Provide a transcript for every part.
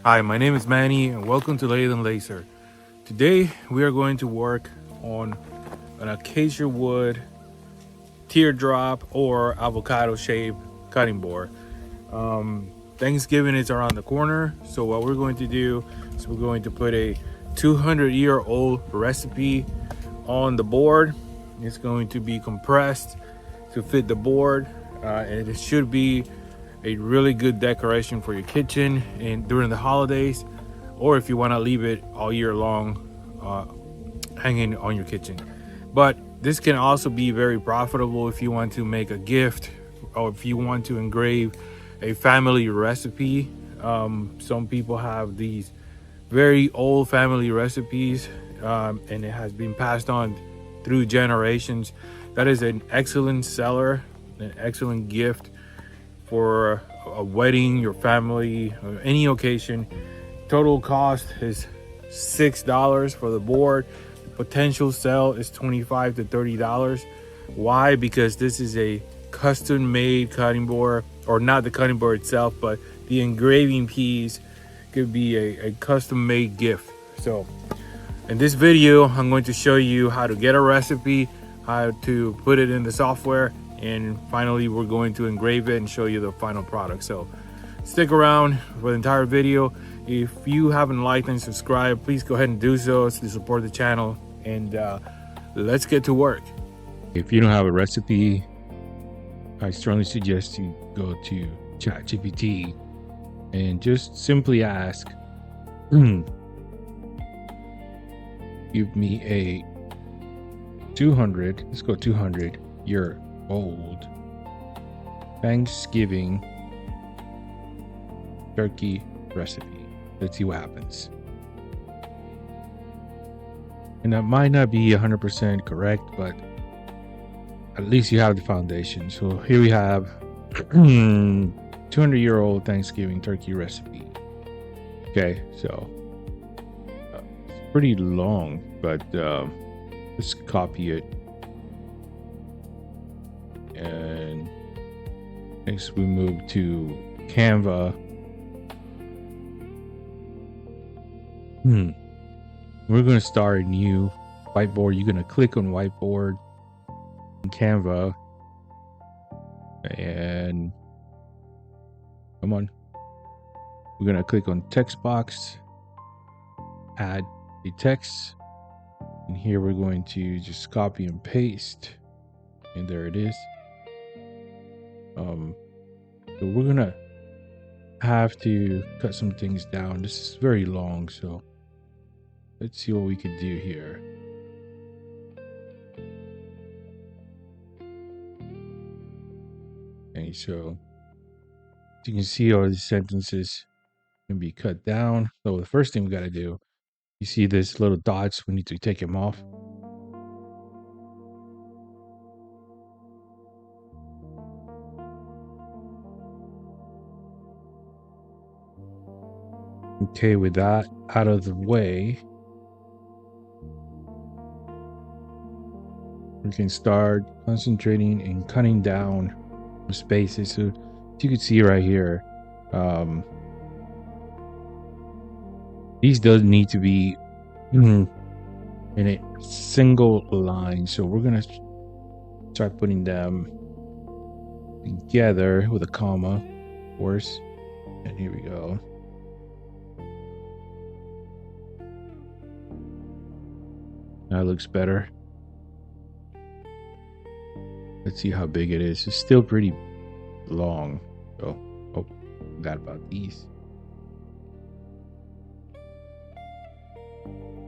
Hi, my name is Manny and welcome to Lathe and Laser. Today we are going to work on an acacia wood teardrop or avocado shaped cutting board. Thanksgiving is around the corner, so what we're going to do is we're going to put a 200-year-old recipe on the board. It's going to be compressed to fit the board, and it should be a really good decoration for your kitchen and during the holidays, or if you want to leave it all year long, hanging on your kitchen. But this can also be very profitable if you want to make a gift or if you want to engrave a family recipe. Some people have these very old family recipes, and it has been passed on through generations. That is an excellent seller, an excellent gift for a wedding, your family, or any occasion. Total cost is $6 for the board. The potential sale is $25 to $30. Why? Because this is a custom made cutting board, or not the cutting board itself, but the engraving piece could be a custom made gift. So in this video, I'm going to show you how to get a recipe, how to put it in the software, and finally we're going to engrave it and show you the final product. So stick around for the entire video. If you haven't liked and subscribed, please go ahead and do so to support the channel, and let's get to work. If you don't have a recipe, I strongly suggest you go to ChatGPT and just simply ask, give me a 200-year-old Thanksgiving turkey recipe. Let's see what happens. And that might not be 100% correct, but at least you have the foundation. So here we have 200-year-old Thanksgiving turkey recipe. Okay, so it's pretty long, but let's copy it. And next we move to Canva. We're going to start a new whiteboard. You're going to click on whiteboard in Canva, and come on, we're going to click on text box, add the text, and here we're going to just copy and paste, and there it is. So we're going to have to cut some things down. This is very long, so let's see what we can do here. Okay, so you can see all these sentences can be cut down. So the first thing we got to do, you see this little dots, we need to take them off. Okay, with that out of the way, we can start concentrating and cutting down the spaces. So as you can see right here, these doesn't need to be in a single line. So we're gonna start putting them together with a comma, of course. And here we go. That looks better. Let's see how big it is. It's still pretty long. So, forgot about these.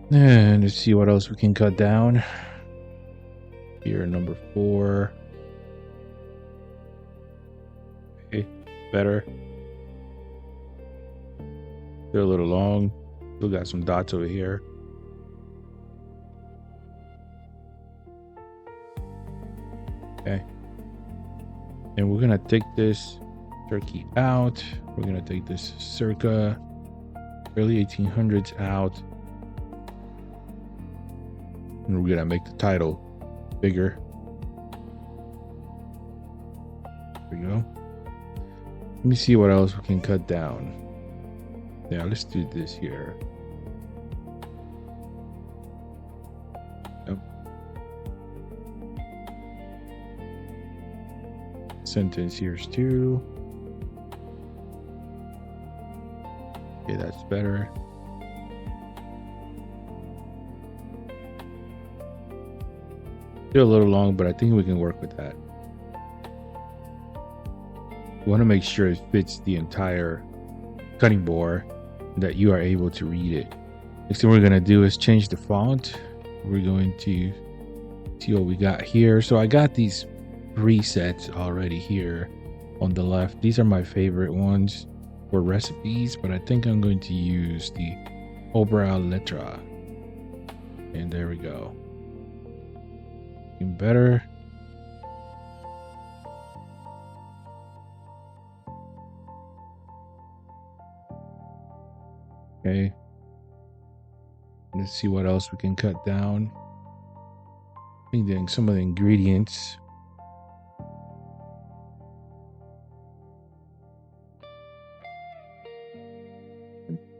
And let's see what else we can cut down. Here, number 4. Okay, better. They're a little long. Still got some dots over here. Okay. And we're gonna take this turkey out. We're gonna take this circa early 1800s out. And we're gonna make the title bigger. There we go. Let me see what else we can cut down. Yeah, let's do this here. Yep. Sentence here's 2. Okay, that's better. Still a little long, but I think we can work with that. We want to make sure it fits the entire cutting board, that you are able to read it. Next thing we're going to do is change the font. We're going to see what we got here. So I got these presets already here on the left. These are my favorite ones for recipes, but I think I'm going to use the Obra Letra. And there we go. Even better. Okay. Let's see what else we can cut down. I think then some of the ingredients.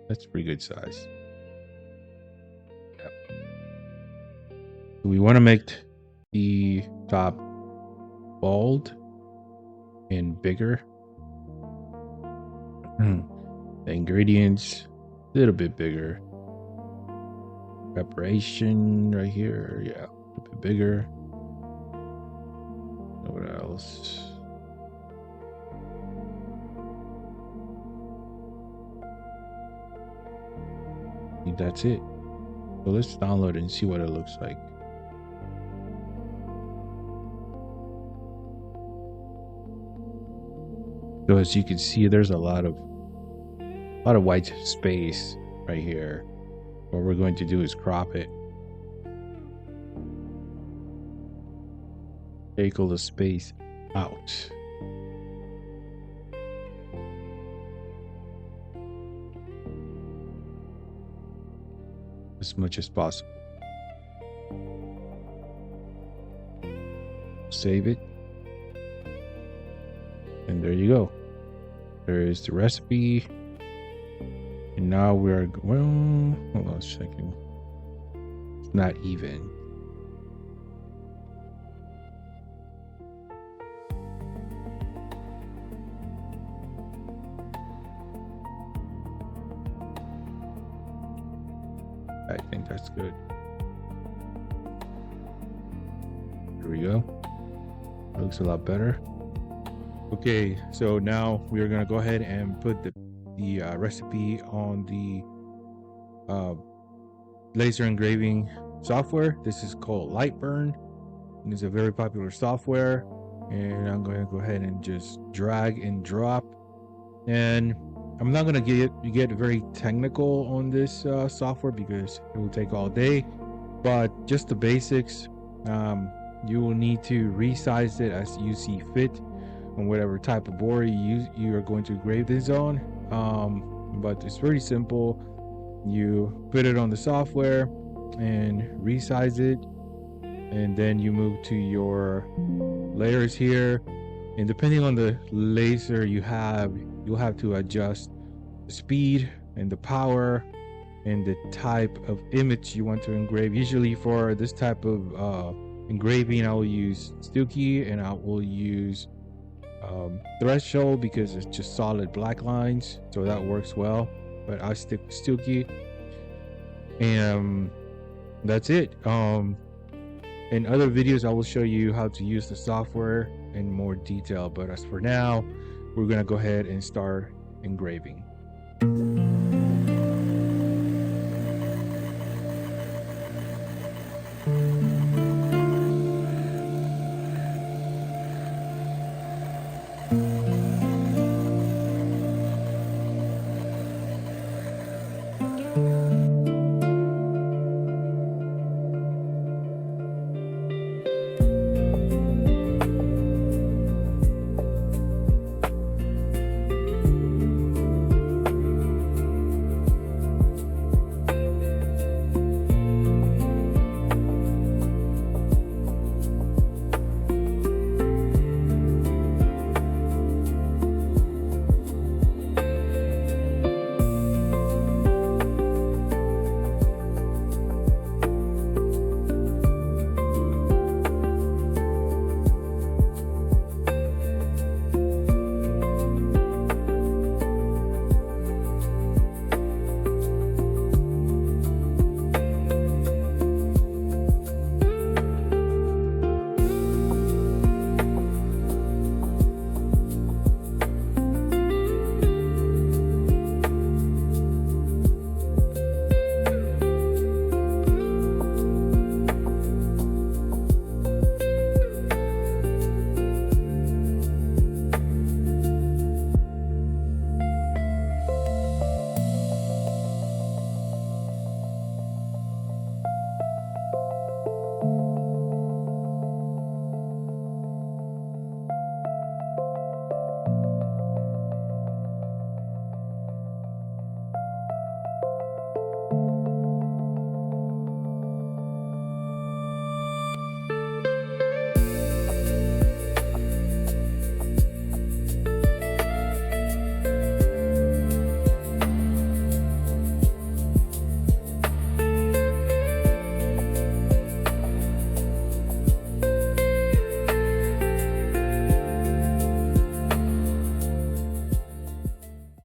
That's pretty good size. Yep. We want to make the top bold and bigger. The ingredients a little bit bigger. Preparation right here, yeah, a bit bigger. What else? I think that's it. So let's download it and see what it looks like. So as you can see, there's a lot of white space right here. What we're going to do is crop it. Take all the space out. As much as possible. Save it. And there you go. There is the recipe. And now we're, well, hold on a second. It's not even. I think that's good. Here we go. Looks a lot better. Okay, so now we are gonna go ahead and put the recipe on the laser engraving software. This is called Lightburn, and it's a very popular software. And I'm going to go ahead and just drag and drop. And I'm not going to get very technical on this software because it will take all day. But just the basics, you will need to resize it as you see fit on whatever type of board you are going to engrave this on. But it's pretty simple. You put it on the software and resize it, and then you move to your layers here, and depending on the laser you have, you'll have to adjust the speed and the power and the type of image you want to engrave. Usually for this type of engraving, I will use Stooky, and I will use threshold because it's just solid black lines, so that works well. But I stick with Stooky, and that's it. In other videos I will show you how to use the software in more detail, but as for now, we're gonna go ahead and start engraving.